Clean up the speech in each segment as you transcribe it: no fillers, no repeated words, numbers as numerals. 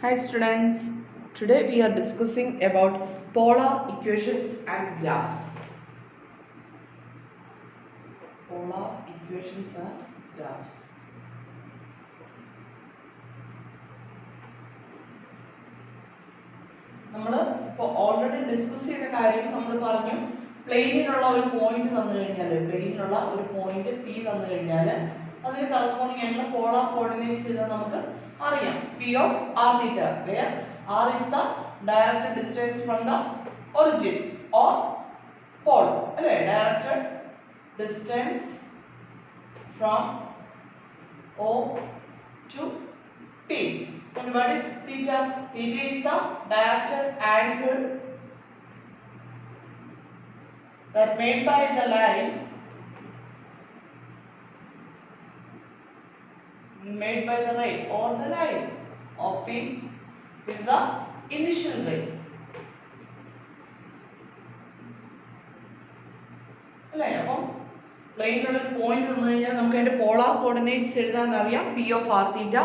Hi students, today we are discussing about polar equations and graphs. Polar equations and graphs. നമ്മൾ ഇപ്പോൾ already discuss ചെയ്ത കാര്യം നമ്മൾ പറഞ്ഞു പ്ലെയിനിലുള്ള ഒരു പോയിന്റ് തന്നു കഴിഞ്ഞാൽ പ്ലെയിനിലുള്ള ഒരു പോയിന്റ് പി തന്നു കഴിഞ്ഞാൽ അതിന് കറസ്പോണ്ടിങ് ആയിട്ടുള്ള പോളാർ കോർഡിനേറ്റ്സ് എഴുതാൻ നമുക്ക് അറിയാം P of R theta where R is the direct distance from the origin or pole അല്ലേ direct distance from O to P. And what is theta? Theta is the directed angle that made by the line ray or the line of P with the initial ray. അല്ലേ അപ്പം പ്ലെയിനിലുള്ള ഒരു point തന്നു കഴിഞ്ഞാൽ നമുക്ക് അതിന്റെ polar coordinates എഴുതാൻ അറിയാം P of R theta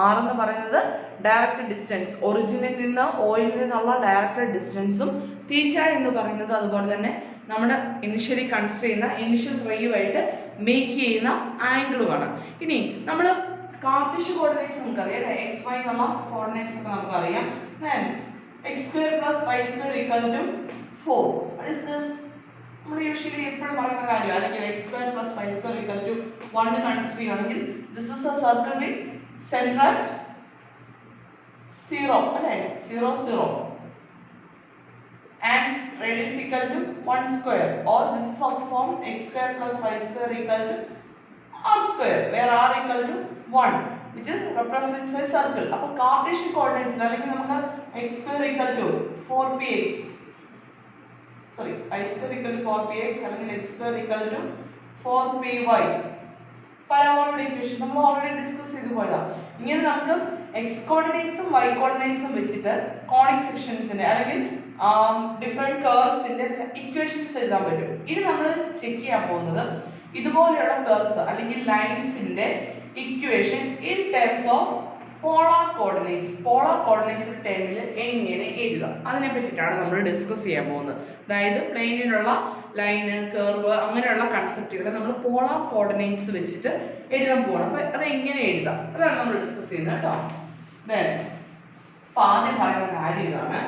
R എന്ന് പറയുന്നത് ഡയറക്റ്റ് ഡിസ്റ്റൻസ് ഒറിജിനിൽ നിന്ന് ഓയിൽ നിന്നുള്ള ഡയറക്റ്റ് ഡിസ്റ്റൻസും തീറ്റ എന്ന് പറയുന്നത് അതുപോലെ തന്നെ നമ്മുടെ ഇനിഷ്യലി കൺസിഡർ ചെയ്യുന്ന ഇനിഷ്യൽ റേയുമായിട്ട് മേക്ക് ചെയ്യുന്ന ആംഗിളുമാണ്. ഇനി നമ്മൾ കാർട്ടീഷ്യൻ കോർഡിനേറ്റ്സ് നമുക്കറിയാം അല്ലേ എക്സ് വൈ എന്നുള്ള കോർഡിനേറ്റ്സ് ഒക്കെ നമുക്കറിയാം. X square plus Y square equal to 4. What is this? നമ്മൾ യൂഷ്വലി എപ്പോഴും പറയുന്ന കാര്യം അല്ലെങ്കിൽ X square plus Y square equal to 1 consider ചെയ്യുകയാണെങ്കിൽ this is a circle with centre at 0 അല്ലേ 0 0 and radius equal to 1 square or this is of form X square plus Y square equal to R square where R equal to 1 which is represents a circle. അപ്പോൾ Cartesian കോർഡിനേറ്റ്സിൽ അല്ലെങ്കിൽ നമുക്ക് X square equal to 4px sorry y square equal to 4px അല്ലെങ്കിൽ x square equal to 4py പരാബോളയുടെ equation നമ്മൾ already discuss ചെയ്തു പോയതാ. ഇങ്ങനെ നമുക്ക് x കോർഡിനേറ്റ്സും y കോർഡിനേറ്റ്സും വെച്ചിട്ട് കോണിക് സെക്ഷൻസിന്റെ അല്ലെങ്കിൽ ഡിഫറെന്റ് കർവ്സിന്റെ ഇക്വേഷൻസ് എഴുതാൻ പറ്റും. ഇനി നമ്മൾ ചെക്ക് ചെയ്യാൻ പോകുന്നത് ഇതുപോലെയുള്ള കർവ്സ് അല്ലെങ്കിൽ ലൈൻസിന്റെ equation in terms of polar coordinates ടേമിൽ എങ്ങനെ എഴുതാം അതിനെ പറ്റിയിട്ടാണ് നമ്മൾ ഡിസ്കസ് ചെയ്യാൻ പോകുന്നത്. അതായത് പ്ലെയിനിലുള്ള ലൈന് കർവ് അങ്ങനെയുള്ള കൺസെപ്റ്റുകൾ നമ്മൾ പോളാർ കോർഡിനേറ്റ്സ് വെച്ചിട്ട് എഴുതാൻ പോകണം. അപ്പോൾ അത് എങ്ങനെ എഴുതാം അതാണ് നമ്മൾ ഡിസ്കസ് ചെയ്യുന്നത് കേട്ടോ. അപ്പോൾ ആദ്യം പറയുന്ന കാര്യം ഇതാണ്.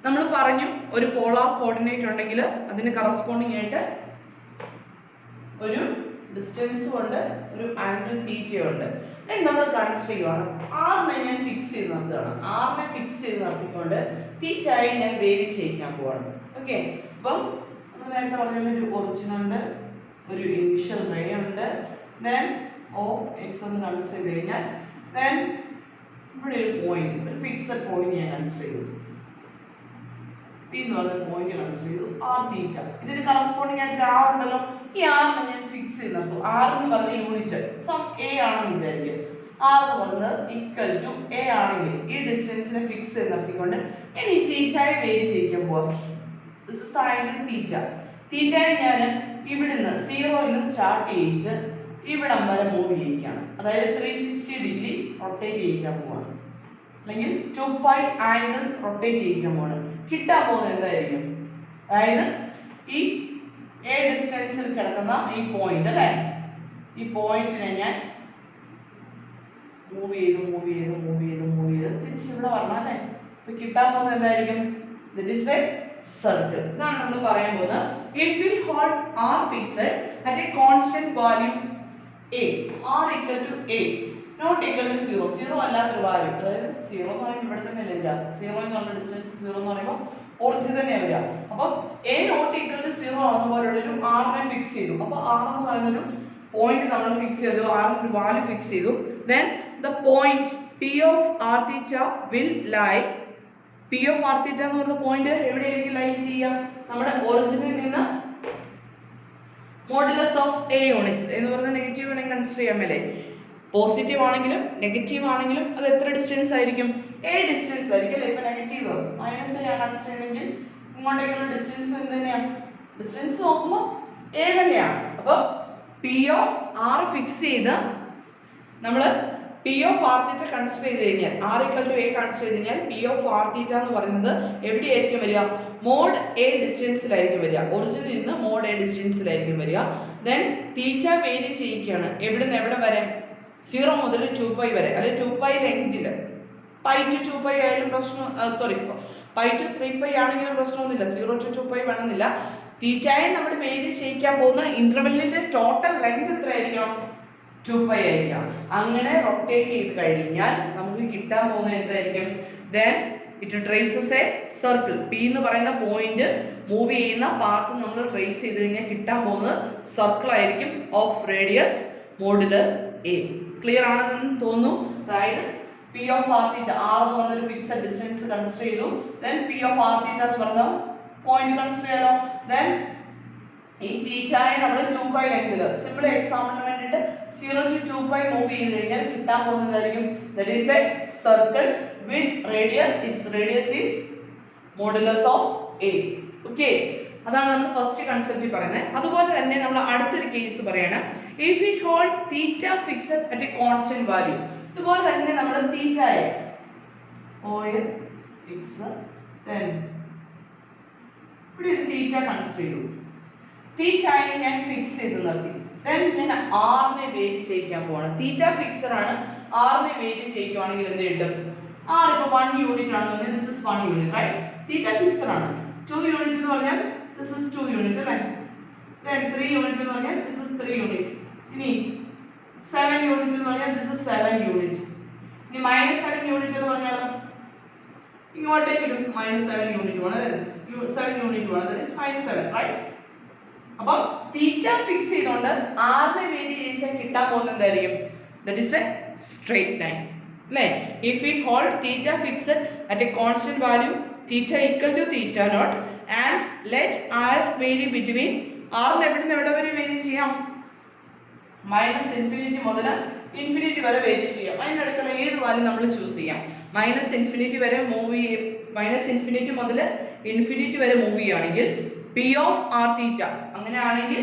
നമ്മൾ പറഞ്ഞു ഒരു പോളാർ കോർഡിനേറ്റ് ഉണ്ടെങ്കിൽ അതിന് കറസ്പോണ്ടിങ് ആയിട്ട് ഒരു ഡിസ്റ്റൻസും ഉണ്ട് ഒരു ആംഗിൾ തീറ്റയുണ്ട്. നമ്മൾ കൺസിഡർ ചെയ്യുവാണ് ആറിനെ ഞാൻ ഫിക്സ് ചെയ്ത് നിർത്തുകയാണ്. ആറിനെ ഫിക്സ് ചെയ്ത് നിർത്തിക്കൊണ്ട് തീറ്റായി ഞാൻ വേരി ചെയ്യിക്കാൻ പോവാണ്. ഓക്കെ, അപ്പം നമ്മൾ നേരത്തെ പറഞ്ഞ ഒരു ഒറിജിൻ ഉണ്ട്, ഒരു ഇനിഷ്യൽ റേ ഉണ്ട്, ദെൻ ഓ എക്സ് എന്ന് കൺസിഡർ ചെയ്ത് കഴിഞ്ഞാൽ ദെൻ ഇവിടെ ഒരു പോയിന്റ് ഒരു ഫിക്സഡ് പോയിന്റ് ഞാൻ കൺസിഡർ ചെയ്തു. പി എന്ന് പറഞ്ഞ പോയിന്റ് കൺസിഡർ ചെയ്തു ആർ തീറ്റ. ഇതിന് കറസ്പോണ്ടിങ് ആയിട്ട് ആർ ഉണ്ടല്ലോ, ഈ ആറിനെ ഞാൻ ഫിക്സ് ചെയ്ത് നിർത്തും. ആർ എന്ന് പറഞ്ഞ യൂണിറ്റ് സം എ ആണെന്ന് വിചാരിക്കും. ആർ എന്ന് പറയുന്നത് ഈക്വൽ ടു എ ആണെങ്കിൽ ഈ ഡിസ്റ്റൻസിനെ ഫിക്സ് ചെയ്ത് നിർത്തിക്കൊണ്ട് ഇനി തീറ്റയെ വേരി ചെയ്യിക്കാൻ പോവാം. This is the angle theta. തീറ്റയെ ഞാൻ ഇവിടുന്ന് 0 നിന്ന് സ്റ്റാർട്ട് ചെയ്യിച്ച് ഇവിടം വരെ മൂവ് ചെയ്യിക്കുകയാണ്. അതായത് 360 ഡിഗ്രി റൊട്ടേറ്റ് ചെയ്യിക്കാൻ പോവാണ്, അല്ലെങ്കിൽ 2π ആംഗിൾ റൊട്ടേറ്റ് ചെയ്യിക്കാൻ പോവാണ്. കിട്ടാൻ പോകുന്നത് എന്തായിരിക്കും? അതായത് ഈ എ ഡിസ്റ്റൻസിൽ കിടക്കുന്ന ഈ പോയിന്റ് അല്ലേ, ഈ പോയിന്റിനെ ഞാൻ മൂവ് ചെയ്ത് തിരിച്ച് ഇവിടെ വരണം അല്ലേ. അപ്പൊ കിട്ടാൻ പോകുന്നത് എന്തായിരിക്കും? This is a circle. ഇതാണ് നമ്മൾ പറയാൻ പോകുന്നത്. If we hold R fixed at a constant value A, R equal to A not equal to 0, 0 അല്ലാത്തൊരു വാല്യൂ, അതായത് 0 എന്ന് പറയുമ്പോൾ ഇവിടെ തന്നെ അല്ലേ വരിക, 0 എന്ന് പറഞ്ഞ ഡിസ്റ്റൻസ് 0 എന്ന് പറയുമ്പോൾ ഒറിജിൻ തന്നെയാണ് വരിക. അപ്പം എ നോട്ട് ഈക്വൽ ടു 0 ആവുന്ന പോലുള്ള ഒരു ആറിനെ ഫിക്സ് ചെയ്തു. അപ്പോൾ ആർ എന്ന് പറയുന്നൊരു പോയിന്റ് നമ്മൾ ഫിക്സ് ചെയ്തു, ആറിന് ഒരു വാല്യൂ ഫിക്സ് ചെയ്തു. Then the point P of R theta will lie, P of R theta എന്ന് പറയുന്ന പോയിന്റ് എവിടെയായിരിക്കും ലൈ ചെയ്യുക? നമ്മുടെ ഒറിജിനിൽ നിന്ന് മോഡുലസ് ഓഫ് എ യൂണിറ്റ്സ് എന്ന് പറയുന്ന നെഗറ്റീവ് വേണമെങ്കിൽ കൺസിഡർ ചെയ്യാൻ അല്ലേ. പോസിറ്റീവ് ആണെങ്കിലും നെഗറ്റീവ് ആണെങ്കിലും അത് എത്ര ഡിസ്റ്റൻസ് ആയിരിക്കും? എ ഡിസ്റ്റൻസ് ആയിരിക്കും അല്ലേ. ഇപ്പൊ നെഗറ്റീവ് മൈനസ് ഞാൻ കൺസിഡർ ചെയ്യുന്നെങ്കിൽ ഇങ്ങോട്ടേക്കുള്ള ഡിസ്റ്റൻസ് എന്ത് തന്നെയാണ്? ഡിസ്റ്റൻസ് നോക്കുമ്പോൾ എ തന്നെയാണ്. അപ്പോൾ പി ഓഫ് ആർ ഫിക്സ് ചെയ്ത് നമ്മൾ P of R theta consider ചെയ്ത് കഴിഞ്ഞാൽ R equal to A consider ചെയ്ത് കഴിഞ്ഞാൽ പി ഓഫ് ആർ തീറ്റ എന്ന് പറയുന്നത് എവിടെയായിരിക്കും വരിക? മോഡ് എ ഡിസ്റ്റൻസിലായിരിക്കും വരിക. ഒറിജിനിൽ നിന്ന് മോഡ് എ ഡിസ്റ്റൻസിലായിരിക്കും വരിക. ദെൻ തീറ്റ വേരി ചെയ്യിക്കുകയാണ് എവിടെ നിന്ന് എവിടെ വരെ? 0 മുതൽ 2π വരെ, അല്ലെങ്കിൽ 2π ലെങ്തിൽ. പൈ ടു 2π ആയാലും പ്രശ്നം, സോറി പൈ ടു 3π ആണെങ്കിലും പ്രശ്നമൊന്നുമില്ല. 0 to 2π വേണമെന്നില്ല. തീറ്റയെ നമ്മൾ വേരി ചെയ്യിക്കാൻ പോകുന്ന ഇന്റർവെല്ലിന്റെ ടോട്ടൽ ലെങ്ത് എത്രയായിരിക്കും? 2π ആയിരിക്കാം. അങ്ങനെ റൊട്ടേറ്റ് ചെയ്ത് കഴിഞ്ഞാൽ നമുക്ക് കിട്ടാൻ പോകുന്നത് എന്തായിരിക്കും? Then it traces a circle. P എന്ന് പറയുന്ന പോയിന്റ് മൂവ് ചെയ്യുന്ന പാത്ത് നമ്മൾ ട്രേസ് ചെയ്ത് കഴിഞ്ഞാൽ കിട്ടാൻ പോകുന്നത് സർക്കിൾ ആയിരിക്കും of radius modulus A. Clear ആണെന്ന് തോന്നുന്നു. അതായത് P of R theta, R എന്ന് പറഞ്ഞൊരു ഫിക്സഡ് ഡിസ്റ്റൻസ് കൺസിഡർ ചെയ്തു. Then P of R theta എന്ന് പറഞ്ഞ പോയിന്റ് കൺസിഡർ ചെയ്യാലോ. ദെൻ ഈ തീറ്റയെ നമ്മൾ 2π ലെങ്തിൽ സിമ്പിൾ എക്സാമ്പിളിന് വേണ്ടിയിട്ട് 0 to 2π മൂവ് ചെയ്ത് കഴിഞ്ഞാൽ കിട്ടാൻ പോകുന്നതായിരിക്കും that is a circle with radius. It's radius is modulus of A. Okay, അതാണ് നമ്മൾ ഫസ്റ്റ് കൺസെപ്റ്റിൽ പറയുന്നത്. അതുപോലെ തന്നെ നമ്മൾ അടുത്തൊരു കേസ് പറയാണ്. If we hold theta fixed at a constant value. ഇതുപോലെ തന്നെ നമ്മൾ തീറ്റയെ ഓയിൽ ഫിക്സ്, ദെൻ ഇവിടെ ഒരു തീറ്റ കൺസിഡർ ചെയ്തു. തീറ്റയെ ഞാൻ ഫിക്സ് ചെയ്ത് നിർത്തി. ദെൻ ഞാൻ ആറിനെ വേരി ചെയ്യിക്കാൻ പോവാണ്. തീറ്റ ഫിക്സഡ് ആണ്. ആറിനെ വേരി ചെയ്യിക്കുവാണെങ്കിൽ എന്ത് കിട്ടും? ആർ ഇപ്പോൾ 1 യൂണിറ്റ് ആണെന്ന് പറഞ്ഞാൽ this is 1 unit, right? Theta fixed ആണ്. 2 യൂണിറ്റ് എന്ന് പറഞ്ഞാൽ ദിസ് ഇസ് 2 യൂണിറ്റ് അല്ലേ? ദെൻ 3 യൂണിറ്റ് എന്ന് പറഞ്ഞാൽ ദിസ് ഇസ് 3 യൂണിറ്റ്. ഇനി 7 യൂണിറ്റ് എന്ന് പറഞ്ഞാൽ ദിസ് ഇസ് 7 യൂണിറ്റ്. ഇനി -7 യൂണിറ്റ് എന്ന് പറഞ്ഞാലോ ഇങ്ങോട്ടേക്ക് ഒരു -7 യൂണിറ്റ് ആണ്, 7 യൂണിറ്റ് ആണ്, ദാറ്റ് ഈസ് -7, റൈറ്റ്? അപ്പോൾ തീറ്റ ഫിക്സ് ചെയ്തുകൊണ്ട് ആറിനെ വേരി ചെയ്യിച്ചാൽ കിട്ടാൻ പോകുന്നത് എന്തായിരിക്കും? That is a straight line അല്ലേ? If we hold theta fixed at a constant value theta equal to theta not and let R vary between, ആറിന് എവിടെ നിന്ന് എവിടെ വരെ വേരി ചെയ്യാം? -∞ മുതൽ ഇൻഫിനിറ്റി വരെ വേരി ചെയ്യാം. അതിൻ്റെ അടുത്തുള്ള ഏത് വാല്യൂ നമ്മൾ ചൂസ് ചെയ്യാം. -∞ വരെ മൂവ് ചെയ്യും. -∞ മുതൽ ഇൻഫിനിറ്റി വരെ മൂവ് ചെയ്യുകയാണെങ്കിൽ പി ഓഫ് ആർ തീറ്റ, അങ്ങനെയാണെങ്കിൽ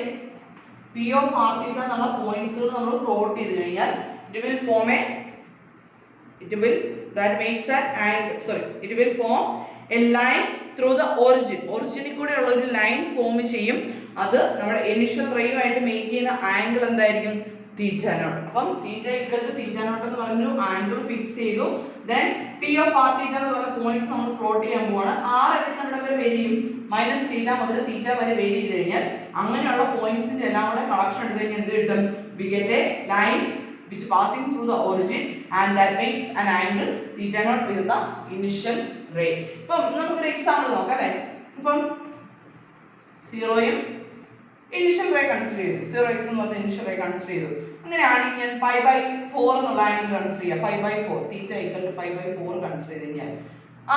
പി ഓഫ് ആർ തീറ്റ എന്നുള്ള പോയിന്റ്സുകൾ നമ്മൾ പ്ലോട്ട് ചെയ്ത് കഴിഞ്ഞാൽ it will form a line through the origin. ഒറിജിനിൽ കൂടെ ഉള്ള ഒരു ലൈൻ ഫോം ചെയ്യും. അത് നമ്മുടെ ഇനിഷ്യൽ റേയുമായിട്ട് മേക്ക് ചെയ്യുന്ന ആംഗിൾ എന്തായിരിക്കും? Theta not. അപ്പം theta equal to theta not എന്ന് പറഞ്ഞൊരു ആംഗിൾ ഫിക്സ് ചെയ്തു. Then P of R theta എന്ന് പറയുന്ന പോയിന്റ്സ് നമ്മൾ പ്ലോട്ട് ചെയ്യാൻ പോവാണ്. ആർ എവിടെ നമ്മുടെ വരെ വേരി ചെയ്യും? -θ മുതൽ തീറ്റ വരെ വേരി ചെയ്ത് കഴിഞ്ഞാൽ അങ്ങനെയുള്ള പോയിന്റ്സിന്റെ എല്ലാം കൂടെ കളക്ഷൻ എടുത്തു കഴിഞ്ഞാൽ എന്ത് കിട്ടും? We get A line which passing through the origin and that makes an angle theta naught with the initial ray. ഇപ്പം നമുക്കൊരു എക്സാമ്പിൾ നോക്കാം അല്ലേ? ഇപ്പം 0 ഇനിഷ്യൽ റേ കൺസിഡർ ചെയ്തു. 0x എന്ന് പറഞ്ഞ ഇനിഷ്യൽ റേ കൺസിഡർ ചെയ്തു. അങ്ങനെയാണെങ്കിൽ ഞാൻ π/4 എന്നുള്ള ആംഗിൾ കൺസിഡർ ചെയ്യാം. π/4 തീറ്റ ഈക്വൽ ടു π/4 കൺസിഡർ ചെയ്ത് കഴിഞ്ഞാൽ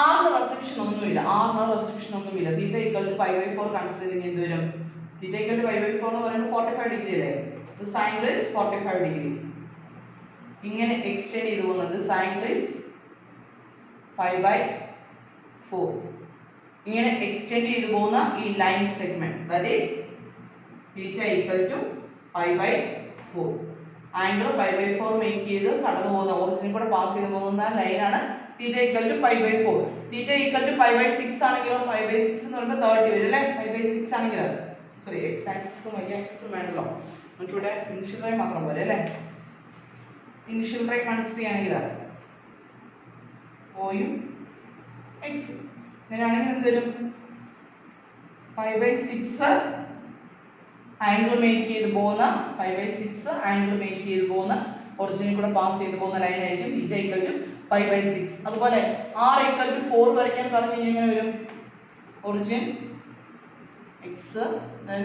ആറിന് റെസ്ട്രിക്ഷൻ ഒന്നുമില്ല. തീറ്റ ഈക്വൽ ടു π/4 കൺസിഡർ ചെയ്ത് കഴിഞ്ഞാൽ എന്ത് വരും? തീറ്റ ഈക്വൽ ടു π/4 എന്ന് പറയുമ്പോൾ 45 ഡിഗ്രി അല്ലേ? This angle is 45 degree. ഇങ്ങനെ എക്സ്റ്റെൻഡ് ചെയ്തു പോകുന്നത് ആംഗിൾ ഈസ് π/4. ഇങ്ങനെ എക്സ്റ്റെൻഡ് ചെയ്തു പോകുന്ന ഈ line segment that is theta equal to π/4. Angle π/4 make ചെയ്ത് കടന്നു പോകുന്ന ഒറിജിനിൽ കൂടെ പാസ് ചെയ്ത് പോകുന്ന ലൈനാണ് theta equal to π/4. Theta equal to π/6 ആണെങ്കിലോ π/6 എന്ന് പറയുമ്പോൾ 30 വരും അല്ലേ? π/6 ആണെങ്കിൽ സോറി എക്സ് ആക്സിസും വൈ ആക്സിസും വേണ്ടല്ലോ, നമുക്കിവിടെ ഇനിഷ്യൽ റേ മാത്രം പോരെ അല്ലേ? ഇനിഷ്യൽ റേ കൺസിഡർ ചെയ്യുകയാണെങ്കിൽ ഓയും എക്സ് അങ്ങനെയാണെങ്കിൽ എന്ത് വരും? π/6 ആംഗിൾ മേക്ക് ചെയ്ത് പോകുന്ന ഒറിജിനിൽ കൂടെ പാസ് ചെയ്ത് പോകുന്ന ലൈൻ ആയിരിക്കും തീറ്റ ഈക്വൽ ടു π/6. അതുപോലെ r ഈക്വൽ ടു 4 വരയ്ക്കാൻ പറഞ്ഞു കഴിഞ്ഞാൽ എങ്ങനെ വരും? Origin X then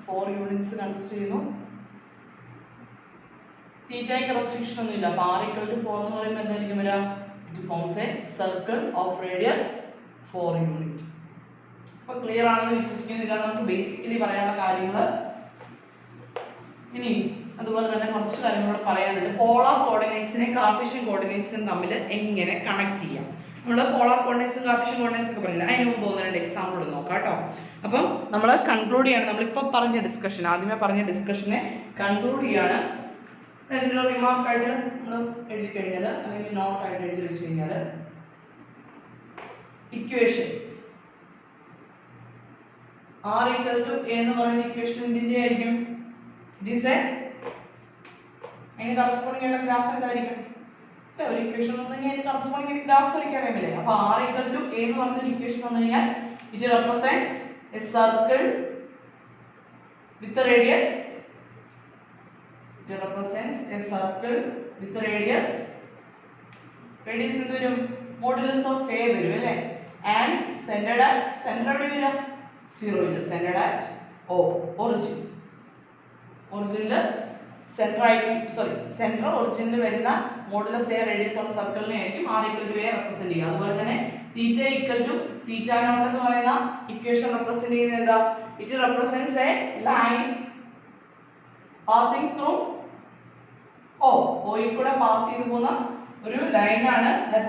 4 units consider ചെയ്യുന്നു. തീറ്റയ്ക്ക് റെസ്ട്രിക്ഷൻ ഒന്നുമില്ല. അപ്പോൾ r ഈക്വൽ ടു 4 എന്ന് പറയുമ്പോൾ എന്തായിരിക്കും വരിക? It forms A circle of radius 4 unit. അപ്പോൾ ക്ലിയർ ആണെന്ന് വിശ്വസിക്കുന്നു. ഇതാണ് നമുക്ക് ബേസിക്കലി പറയാനുള്ള കാര്യങ്ങൾ. ഇനി അതുപോലെ തന്നെ കുറച്ച് കാര്യങ്ങൾ പറയാനുണ്ട്. പോളാർ കോർഡിനേറ്റ്സിനെ കാർട്ടീഷ്യൻ കോർഡിനേറ്റ്സും തമ്മിൽ എങ്ങനെ കണക്ട് ചെയ്യാം? നമ്മൾ പോളാർ കോർഡിനേറ്റ്സും കാർട്ടീഷ്യൻ കോർഡിനേറ്റ്സും ഒക്കെ പറഞ്ഞില്ല, അതിന് മുമ്പ് 1-2 എക്സാമ്പിൾ നോക്കാം കേട്ടോ. അപ്പം നമ്മൾ കൺക്ലൂഡ് ചെയ്യാണ്. നമ്മളിപ്പോൾ പറഞ്ഞ ഡിസ്കഷൻ, ആദ്യമേ പറഞ്ഞ ഡിസ്കഷനെ കൺക്ലൂഡ് ചെയ്യാണ്. എന്തെങ്കിലും റിമാർക്കായിട്ട് നമ്മൾ എഴുതി കഴിഞ്ഞാൽ അല്ലെങ്കിൽ നോട്ടായിട്ട് എഴുതി വെച്ച് കഴിഞ്ഞാൽ equation R equal to A എന്ന് പറയുന്ന ഇക്വേഷൻ എന്തിന്റെ ആയിരിക്കും? ദിസ് അതിന് കറസ്പോണ്ടിങ് ആയിട്ടുള്ള ഗ്രാഫ് എന്തായിരിക്കും? ഒരു ഇക്വേഷൻ വന്നു കഴിഞ്ഞാൽ അതിന് കറസ്പോണ്ടിങ് ആയിട്ട് ഗ്രാഫ് വരയ്ക്കാൻ അറിയില്ലേ? അപ്പോൾ R equal to A എന്ന് പറയുന്ന ഇക്വേഷൻ വന്നു കഴിഞ്ഞാൽ it represents A circle with radius. It represents a circle with radius. Radius എന്ത് വരും? Modulus of A വരും അല്ലേ? And centered at center എവിടെ വരിക? 0 ഇല്ല. Centered at O, origin. Originൽ center ഒറിജിനിൽ വരുന്ന മോഡുലസ് എ റേഡിയസ് ഉള്ള സർക്കിളിനെ ആയിരിക്കും R equal to A represent ചെയ്യുക. അതുപോലെ തന്നെ theta equal to theta not എന്ന് പറയുന്ന ഇക്വേഷൻ റെപ്രസെന്റ് ചെയ്യുന്നത് ഏതാ? It represents a line passing through ഓയിൽ കൂടെ പാസ് ചെയ്തു പോകുന്ന ഒരു ലൈനാണ്. that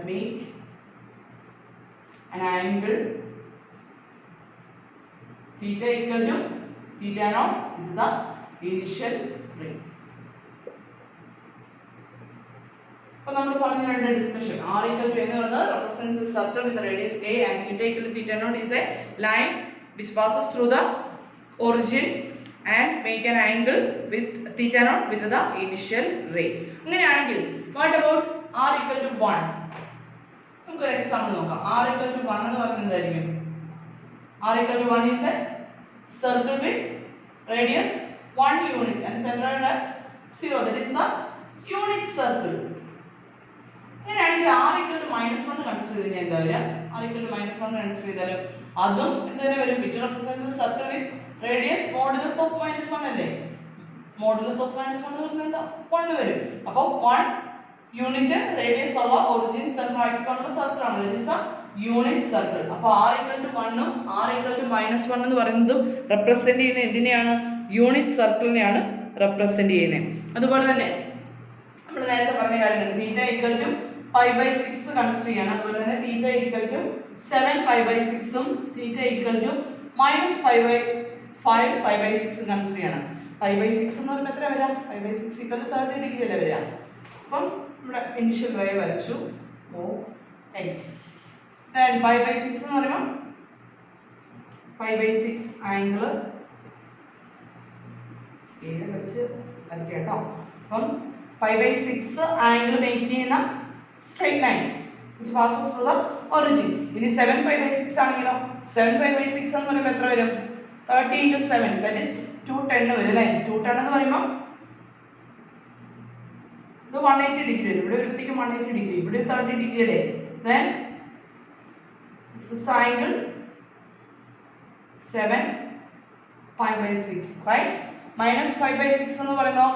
make an angle theta equal to theta naught with the initial ray. അപ്പോൾ നമ്മൾ പറഞ്ഞ രണ്ട് ഡിസ്കഷൻ R equal to എന്ന് പറയുന്നത് represents a circle with a radius A and theta equal to theta naught is a line which passes through the origin and make an angle with theta naught with the initial ray. അങ്ങനെയാണെങ്കിൽ what about R equal to 1? നമുക്ക് ഒരു example നോക്കാം. R equal to 1 എന്ന് പറയുന്നത് എന്തായിരിക്കും? R equal to 1 is a circle with radius 1 unit and centered at 0. That is the unit circle. അങ്ങനെയാണെങ്കിൽ R equal to -1 consider ചെയ്ത് കഴിഞ്ഞാൽ എന്താ വരിക? R equal to -1 കൺസിഡർ ചെയ്താൽ അതും എന്തിനെ വരും? It represents a circle with radius modulus of -1 അല്ലേ? modulus of -1 എന്ന് പറഞ്ഞാൽ എന്താ? 1 വരും. അപ്പോൾ 1 യൂണിറ്റ് റേഡിയസ് ഉള്ള ഒറിജിൻ സെന്റർ ആയിക്കൊണ്ടുള്ള സർക്കിൾ ആണ്. That is the unit circle. അപ്പോൾ R equal to 1 ഉം R equal to -1 എന്ന് പറയുന്നതും റെപ്രസെന്റ് ചെയ്യുന്നത് എന്തിനെയാണ്? യൂണിറ്റ് സർക്കിളിനെയാണ് റെപ്രസെന്റ് ചെയ്യുന്നത്. അതുപോലെ തന്നെ നമ്മൾ നേരത്തെ പറഞ്ഞ കാര്യം തന്നെ തീറ്റ ഈക്വൽ ടു π/6 കൺസിഡർ ചെയ്യണം. അതുപോലെ തന്നെ തീറ്റ ഈക്വൽ ടു 7π/6 ഉം തീറ്റ ഈക്വൽ ടു -5 π/6 കൺസിഡർ ചെയ്യണം. π/6 എന്ന് പറയുമ്പോൾ എത്ര വരിക? π/6 ഈക്വൽ ടു 30 ഡിഗ്രി അല്ലേ വരിക? അപ്പം ഇവിടെ ഇനിഷ്യൽ റേ വരച്ചു OX. then π/6 എന്ന് പറയുമ്പോൾ π/6 ആംഗിൾ സ്കെയിൽ വെച്ച് വരയ്ക്കാം കേട്ടോ. അപ്പം π/6 ആംഗിൾ മേക്ക് ചെയ്യുന്ന straight line which passes through the origin. ഇനി 7π/6 ആണെങ്കിലോ 7π/6 എന്ന് പറയുമ്പോൾ എത്ര വരും? 30 into 7 that is 210 വരും അല്ലേ? 210 എന്ന് പറയുമ്പോൾ ഇത് 180 ഡിഗ്രി വരും. ഇവിടെ വരുമ്പോഴത്തേക്കും 180 ഡിഗ്രി, ഇവിടെ 30 ഡിഗ്രി അല്ലേ? then this is the angle 7π/6 right? -5/6 എന്ന് പറയുമ്പോൾ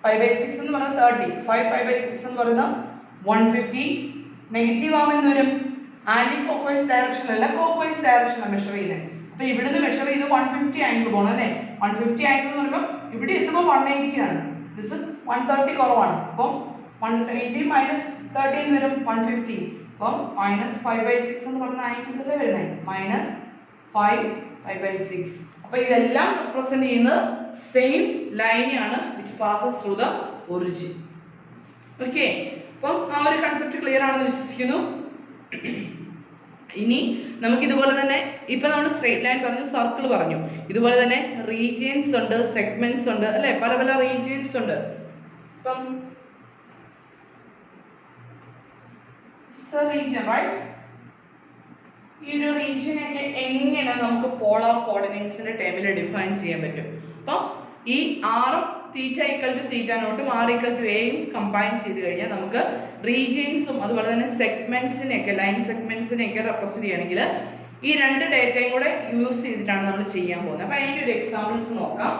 π/6 എന്ന് പറയുന്നത് 30, 5π/6 എന്ന് പറയുന്നത് 150. നെഗറ്റീവ് ആവുമെന്ന് വരും. ആന്റി ക്ലോക്ക് വൈസ് ഡയറക്ഷൻ അല്ല, ക്ലോക്ക് വൈസ് ഡയറക്ഷനാണ് മെഷർ ചെയ്യുന്നത്. അപ്പോൾ ഇവിടുന്ന് മെഷർ ചെയ്ത് 150 ആംഗിൾ പോകണം അല്ലേ? 150 ആംഗിൾ എന്ന് പറയുമ്പോൾ ഇവിടെ എത്തുമ്പോൾ 180 ആണ്. ദിസ് ഇസ് 130 കുറവാണ്. അപ്പം 180 - 30 എന്ന് വരും 150. അപ്പം -5/6 എന്ന് പറയുന്ന ആംഗിൾ ഇതല്ലേ വരുന്നത്? -5π/6. അപ്പോൾ ഇതെല്ലാം റെപ്രസെന്റ് ചെയ്യുന്നത് സെയിം ലൈനെയാണ് which passes through the origin. Okay, അപ്പം ആ ഒരു കൺസെപ്റ്റ് ക്ലിയർ ആണെന്ന് വിശ്വസിക്കുന്നു. ഇനി നമുക്ക് ഇതുപോലെ തന്നെ ഇപ്പം നമ്മൾ സ്ട്രെയിറ്റ് ലൈൻ പറഞ്ഞു, സർക്കിൾ പറഞ്ഞു, ഇതുപോലെ തന്നെ റീജിയൻസ് ഉണ്ട്, സെഗ്മെന്റ്സ് ഉണ്ട് അല്ലേ? പല പല റീജിയൻസ് ഉണ്ട്. ഇപ്പം റീജിയൻ റൈറ്റ്, ഈ ഒരു റീജിയനൊക്കെ എങ്ങനെ നമുക്ക് പോളാർ കോർഡിനേറ്റ്സിന്റെ ടേമിൽ ഡിഫൈൻ ചെയ്യാൻ പറ്റും? അപ്പം ഈ ആറും തീറ്റ ഈക്വൽ ടു തീറ്റ നോട്ടും R equal to A യും കമ്പൈൻ ചെയ്ത് കഴിഞ്ഞാൽ നമുക്ക് റീജിയൻസും അതുപോലെ തന്നെ സെഗ്മെന്റ്സിനെയൊക്കെ ലൈൻ സെഗ്മെന്റ്സിനെയൊക്കെ റെപ്രസെന്റ് ചെയ്യണമെങ്കിൽ ഈ രണ്ട് ഡേറ്റയും കൂടെ യൂസ് ചെയ്തിട്ടാണ് നമ്മൾ ചെയ്യാൻ പോകുന്നത്. അപ്പോൾ അതിൻ്റെ ഒരു എക്സാമ്പിൾസ് നോക്കാം.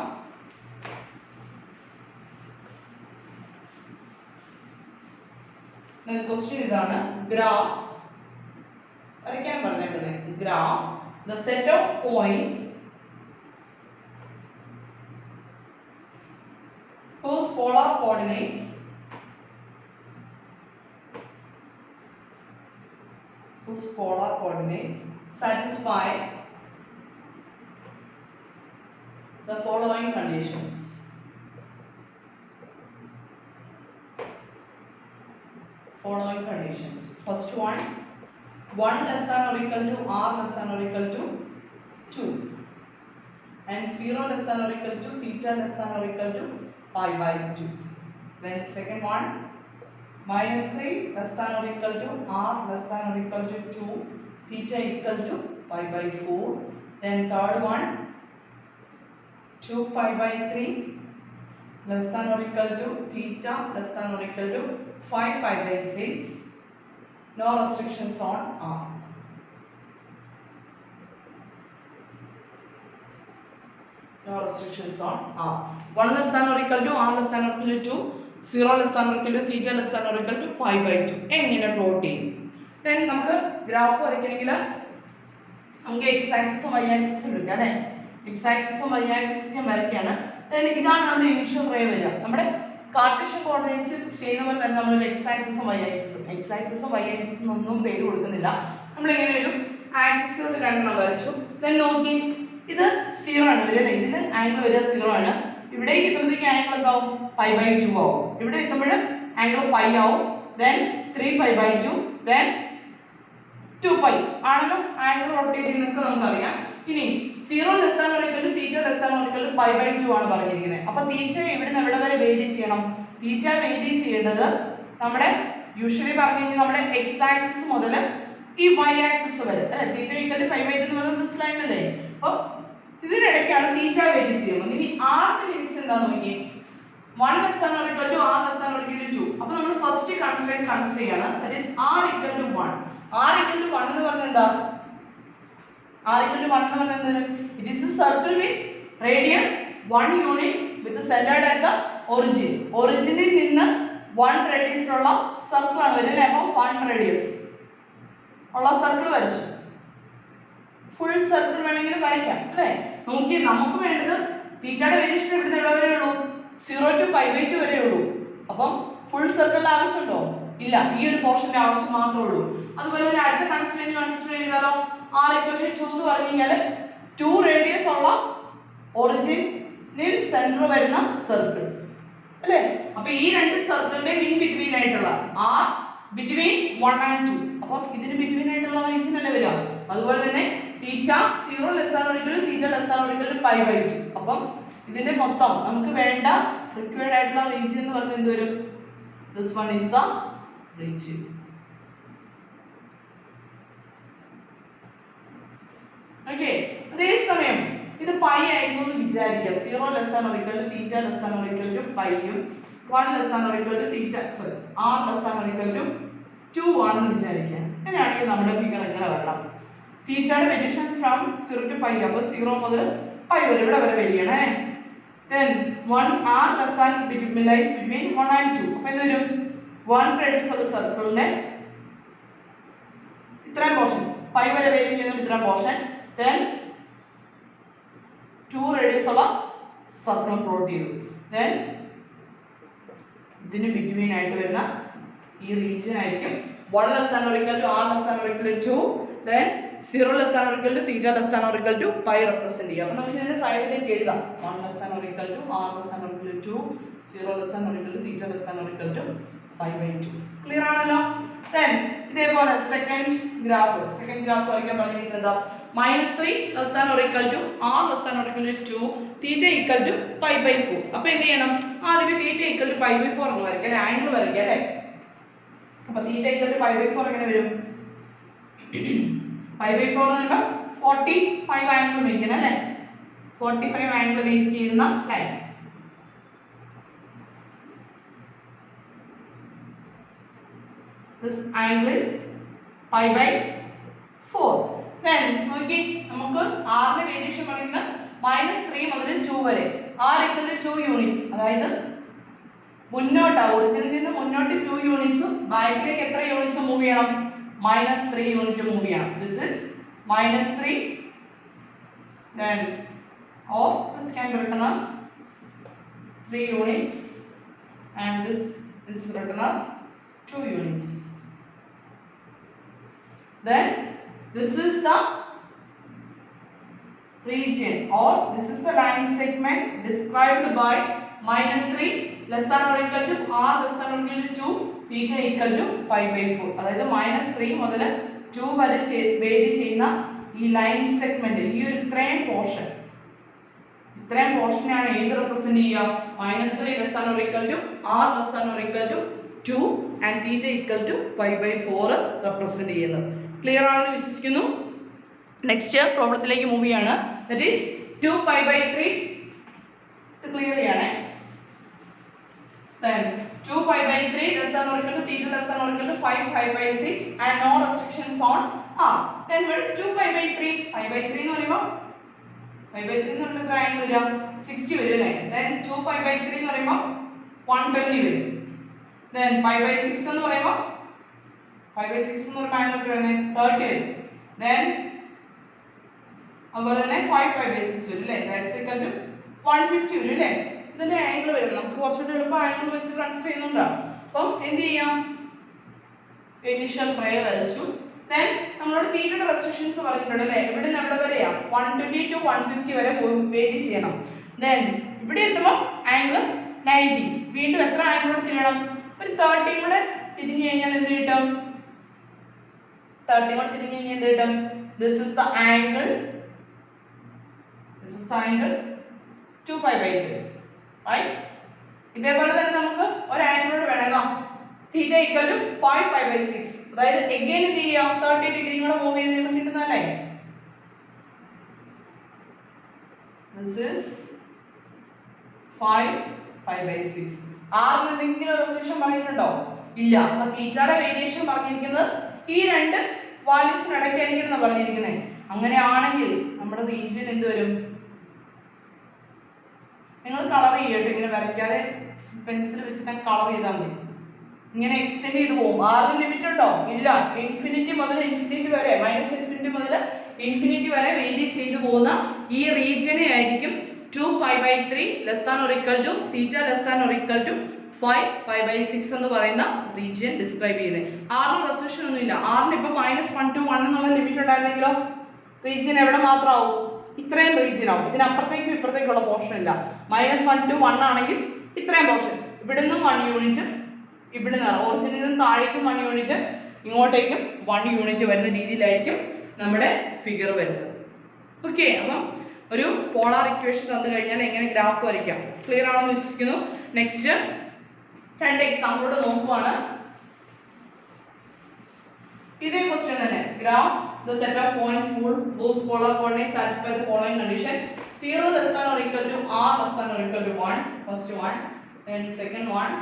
ക്വസ്റ്റ്യൻ ഇതാണ്, ഗ്രാഫ് വരയ്ക്കാൻ പറഞ്ഞേക്കുന്നത്. Graph the set of points whose polar coordinates satisfy the following conditions. Following conditions. First one, 1 less than or equal to r less than or equal to 2, and 0 less than or equal to theta less than or equal to pi by 2. Then second one, minus 3 less than or equal to r less than or equal to 2, theta equal to pi by 4. Then third one, 2 pi by 3 less than or equal to theta less than or equal to 5 pi by 6. No restrictions on r. No restrictions on r. 1 less than or equal to r less than or equal to 2, 0 less than or equal to theta less than or equal to pi by 2. എങ്ങനെ plot ചെയ്യും? Then നമുക്ക് graph വരയ്ക്കണമെങ്കിൽ നമുക്ക് X ആക്സിസും Y ആക്സിസും എടുക്കാം അല്ലേ? X ആക്സിസും Y ആക്സിസും ഞാൻ വരയ്ക്കുകയാണ്. Then ഇതാണ് നമ്മുടെ ഇനീഷ്യൽ റേ വരിക. നമ്മുടെ കാർട്ടീഷ്യൻ കോർഡിനേറ്റ്സ് ചെയ്യുന്ന പോലെ തന്നെ നമ്മൾ എക്സ് ആക്സിസും വൈ ആക്സിസും ഒന്നും പേര് കൊടുക്കുന്നില്ല. നമ്മൾ ഇങ്ങനെ ഒരു ആക്സിസുകൾ രണ്ടെണ്ണം വരച്ചു. Then നോക്കി, ഇത് 0 ആണ് വരിക അല്ലേ? ഇതിന് ആംഗിൾ വരിക 0 ആണ്. ഇവിടേക്ക് എത്തുമ്പോഴത്തേക്ക് ആംഗിൾ എന്താവും? പൈ ബൈ 2 ആവും. ഇവിടെ എത്തുമ്പോൾ ആംഗിൾ പൈ ആവും. Then 3 pi by 2, then 2 pi ആണല്ലോ ആംഗിൾ റൊട്ടേറ്റ് ചെയ്യുന്നതൊക്കെ നമുക്കറിയാം. ഇനി 0 less than or equal to theta less than or equal to pi by 2 ആണ് പറഞ്ഞിരിക്കുന്നത്. അപ്പോൾ തീറ്റ ഇവിടുന്ന് എവിടെ വരെ വേരി ചെയ്യണം? തീറ്റ വേരി ചെയ്യേണ്ടത് നമ്മുടെ യൂഷ്വലി പറഞ്ഞു കഴിഞ്ഞാൽ നമ്മുടെ എക്സ് ആക്സിസ് മുതൽ ഈ വൈ ആക്സിസ് വരെ അല്ലേ? Theta equal to pi by 2 എന്ന് പറയുന്നത് ദിസ് ലൈൻ അല്ലേ? അപ്പോൾ ഇതിനിടയ്ക്കാണ് തീറ്റ വേരി ചെയ്യുന്നത്. ഇനി ആറിന്റെ ലിമിറ്റ്സ് എന്താന്ന് നോക്കിയേ. 1 less than or equal to r less than or equal to 2. അപ്പോൾ നമ്മൾ ഫസ്റ്റ് കൺസ്ട്രെയിന്റ് കൺസിഡർ ചെയ്യാണ്. That is r equal to 1. r equal to 1 എന്ന് പറഞ്ഞാൽ എന്താ? r equal to 1 എന്ന് പറഞ്ഞാൽ എന്താണ്? It is a circle with radius 1 unit with centered at the origin. ഒറിജിനിൽ നിന്ന് 1 റേഡിയസ് ഉള്ള സർക്കിൾ ആണ് വരുന്നത്. അപ്പോൾ 1 റേഡിയസ് ഉള്ള സർക്കിൾ വരച്ചു. ഫുൾ സർക്കിൾ വേണമെങ്കിൽ വരയ്ക്കാം അല്ലേ? നോക്കി, നമുക്ക് വേണ്ടത് തീറ്റയുടെ വേരിയേഷൻ ഇവിടുന്ന് എവിടെ വരെ ഉള്ളൂ? 0 to pi by 2 വരെ ഉള്ളൂ. അപ്പം ഫുൾ സർക്കിളിന്റെ ആവശ്യമുണ്ടോ? ഇല്ല, ഈ ഒരു പോർഷന്റെ ആവശ്യം മാത്രമേ ഉള്ളൂ. അതുപോലെ തന്നെ അടുത്ത കൺസ്ട്രെയിന്റ് കൺസിഡർ ചെയ്താലോ, r equal to 2 എന്ന് പറഞ്ഞു കഴിഞ്ഞാൽ 2 റേഡിയസ് ഉള്ള ഒറിജിനിൽ സെന്റർ വരുന്ന സർക്കിൾ അല്ലേ? അപ്പൊ ഈ രണ്ട് സർക്കിളിന്റെ ഇൻ ബിറ്റ്വീൻ ആയിട്ടുള്ള r ബിറ്റ്വീൻ 1 and 2. അപ്പം ഇതിന് ബിറ്റ്വീൻ ആയിട്ടുള്ള റീജിയൻ അല്ലേ വരിക? അതുപോലെ തന്നെ theta 0 less than or equal to theta less than or equal to pi by 2. അപ്പം ഇതിന്റെ മൊത്തം നമുക്ക് വേണ്ട റിക്വയർഡ് ആയിട്ടുള്ള റീജിയൻ എന്ന് പറയുന്നത് എന്ത് വരും? This one is the region. Okay, അതേസമയം ഇത് പൈ ആയിരുന്നു എന്ന് വിചാരിക്കുക. 0 less than or equal to theta less than or equal to പൈയും 1 less than or equal to theta r less than or equal to 2 ആണെന്ന് വിചാരിക്കുക. അങ്ങനെയാണെങ്കിൽ നമ്മുടെ ഫിഗർ എങ്ങനെ വരണം? തീറ്റയുടെ വേരിയേഷൻ ഫ്രം 0 to പൈ. അപ്പോൾ 0 മുതൽ പൈ വരെ ഇവിടെ വരെ വരികയാണ്. Then 1 r less than lies between 1 and 2. അപ്പോൾ എന്ത് വരും? 1 റേഡിയസ് ഉള്ള സർക്കിളിന്റെ ഇത്രയും പോർഷൻ പൈ വരെ വേരി ചെയ്യുന്ന ഇത്രയും പോർഷൻ. Then 2 റേഡിയസ് ഉള്ള സർക്കിൾ പ്ലോട്ട് ചെയ്തു. Then ഇതിന് ബിറ്റ്വീൻ ആയിട്ട് വരുന്ന ഈ റീജിയൻ ആയിരിക്കും 1 less than or equal to r less than or equal to 2. Then 0 less than or equal to theta less than or equal to pi represent ചെയ്യാം. അപ്പോൾ നമുക്ക് ഇതിന്റെ സൈഡിലേക്ക് എഴുതാം. 1 less than or equal to r less than or equal to 2, 0 less than or equal to theta less than or equal to pi by 2. Clear ആണല്ലോ? Then ഇതേപോലെ second graph വരയ്ക്കാൻ പറഞ്ഞിരിക്കുന്നത് എന്താ? -3 less than or equal to r less than or equal to 2, theta equal to pi by 4. അപ്പോൾ എന്ത് ചെയ്യണം? ആദ്യം theta equal to pi by 4 എന്ന് വരയ്ക്കാം അല്ലേ? ആംഗിൾ വരയ്ക്കാം അല്ലേ? അപ്പോൾ theta equal to pi by 4 എങ്ങനെ വരും? pi by 4 എന്ന് പറയുമ്പോൾ 45 ആംഗിൾ മേടിക്കണം അല്ലേ? 45 ആംഗിൾ മേക്ക് ചെയ്യുന്ന line. This angle is pi by 4. Then നോക്കി, നമുക്ക് r ന്റെ വേരിയേഷൻ പറയുന്നത് -3 മുതൽ 2 വരെ. r equal to 2 units. അതായത് മുന്നോട്ട് ഒറിജിനിൽ നിന്ന് മുന്നോട്ട് 2 യൂണിറ്റ്സ്, ബാക്കിലേക്ക് എത്ര യൂണിറ്റ്സ് മൂവ് ചെയ്യണം? -3 യൂണിറ്റ് മൂവ് ചെയ്യണം. This is -3. Then or this can be written as 3 units and this is written as 2 units. Then this is the region, or this is the line segment described by -3 less than or equal to r less than or equal to 2 theta equal to pi by 4. അതായത് -3 മുതൽ 2 വരെ vary ചെയ്യുന്ന ഈ line segment, ഈ ഒരു ഇത്രയും പോർഷനെയാണ് ഏത് represent ചെയ്യുക? -3 less than or equal to r less than or equal to 2 and theta equal to pi by 4 represent ചെയ്യുന്നത്. ക്ലിയർ ആണെന്ന് വിശ്വസിക്കുന്നു. നെക്സ്റ്റ് പ്രോബ്ലത്തിലേക്ക് മൂവ് ചെയ്യാണ്. That is 2 pi by 3. ഇത് ക്ലിയർ ചെയ്യണേ. Then 2 pi by 3 less than or equal to theta less than or equal to 5 pi by 6 and no restrictions on r. Then what is 2 pi by 3? Pi by 3 എന്ന് പറയുമ്പോൾ എത്ര angle വരിക? 60 വരും അല്ലേ? Then 2 pi by 3 എന്ന് പറയുമ്പോൾ 120 വരും. Then pi by 6 എന്ന് പറയുമ്പോൾ ആംഗിൾ എത്ര വരുന്നത്? 30 വരും. Then അതുപോലെ തന്നെ 5 pi by 6 വരും അല്ലേ? That's equal to 150 വരും അല്ലേ? ഇതിന്റെ ആംഗിൾ വരുന്നത് നമുക്ക് കുറച്ചുകൂടി എളുപ്പം ആംഗിൾ വെച്ച് കൺസിഡർ ചെയ്യുന്നുണ്ടോ? അപ്പം എന്ത് ചെയ്യാം? ഇനിഷ്യൽ റേ വരച്ചു. Then നമ്മളോട് തീറ്റയുടെ റെസ്ട്രിക്ഷൻസ് പറഞ്ഞിട്ടുണ്ട് അല്ലേ? ഇവിടെ നിന്ന് എവിടെ വരെയാ? 120 to 150 വരെ വേരി ചെയ്യണം. Then ഇവിടെ എത്തുമ്പോൾ ആംഗിൾ 90. വീണ്ടും എത്ര ആംഗിൾ കൂടെ തിരിയണം? ഒരു 30 കൂടെ തിരിഞ്ഞു കഴിഞ്ഞാൽ എന്ത് കിട്ടും? 30 കൂടെ തിരിഞ്ഞു കഴിഞ്ഞാൽ എന്ത് കിട്ടും? This is the angle 2 pi by 3. Right? ഇതേപോലെ തന്നെ നമുക്ക് ഒരു ആംഗിളോട് വേണം theta equal to 5 pi by 6. അതായത് again എന്ത് ചെയ്യാം? 30 ഡിഗ്രി കൂടെ മൂവ് ചെയ്ത് നമുക്ക് കിട്ടുന്നതല്ലേ? This is 5 pi by 6. ആറിന് എന്തെങ്കിലും റെസ്ട്രിക്ഷൻ പറഞ്ഞിട്ടുണ്ടോ? ഇല്ല. അപ്പൊ തീറ്റയുടെ വേരിയേഷൻ പറഞ്ഞിരിക്കുന്നത് ഈ രണ്ട് വാല്യൂസിന് ഇടയ്ക്കായിരിക്കും പറഞ്ഞിരിക്കുന്നത്. അങ്ങനെയാണെങ്കിൽ നമ്മുടെ റീജിയൻ എന്ത് വരും? നിങ്ങൾ കളർ ചെയ്യട്ടെ, ഇങ്ങനെ വരയ്ക്കാതെ പെൻസിൽ വെച്ചിട്ട് കളർ ചെയ്താൽ മതി. ഇങ്ങനെ എക്സ്റ്റെൻഡ് ചെയ്ത് പോകും. ആറിന് ലിമിറ്റ് ഉണ്ടോ? ഇല്ല. ഇൻഫിനിറ്റി മുതൽ ഇൻഫിനിറ്റി വരെ, -ഇൻഫിനിറ്റി മുതൽ ഇൻഫിനിറ്റി വരെ വേരി ചെയ്തു പോകുന്ന ഈ റീജിയനെ ആയിരിക്കും 2 pi by 3 less than or equal to theta less than or equal to 5 pi by 6 എന്ന് പറയുന്ന റീജിയൻ ഡിസ്ക്രൈബ് ചെയ്യുന്നത്. ആറിന് റെസ്ട്രിക്ഷൻ ഒന്നും ഇല്ല. ആറിന് ഇപ്പൊ -1 to 1 എന്നുള്ള ലിമിറ്റ് ഉണ്ടായിരുന്നെങ്കിലോ റീജിയൻ എവിടെ മാത്രമാവും? ഇത്രയും റീജിയൻ ആവും. ഇതിനപ്പുറത്തേക്കും ഇപ്പുറത്തേക്കുള്ള പോർഷൻ ഇല്ല. -1 to 1 ആണെങ്കിൽ ഇത്രയും പോർഷൻ, ഇവിടെ നിന്നും 1 യൂണിറ്റ്, ഇവിടെ നിന്ന് ഒറിജിനിൽ നിന്ന് താഴേക്കും 1 യൂണിറ്റ്, ഇങ്ങോട്ടേക്കും 1 യൂണിറ്റ് വരുന്ന രീതിയിലായിരിക്കും നമ്മുടെ ഫിഗർ വരുന്നത്. ഓക്കെ, അപ്പം ഒരു പോളാർ ഇക്വേഷൻ തന്നു കഴിഞ്ഞാൽ എങ്ങനെ ഗ്രാഫ് വരയ്ക്കാം? ക്ലിയർ ആണെന്ന് വിശ്വസിക്കുന്നു. നെക്സ്റ്റ് രണ്ട് എക്സാമ്പിളോട് നോക്കുവാണ്. ഇതേ ക്വസ്റ്റ്യൻ തന്നെ. Graph the set of points whose polar coordinates satisfy the following condition: 0 less than or equal to r less than or equal to 1, first one. Then second one,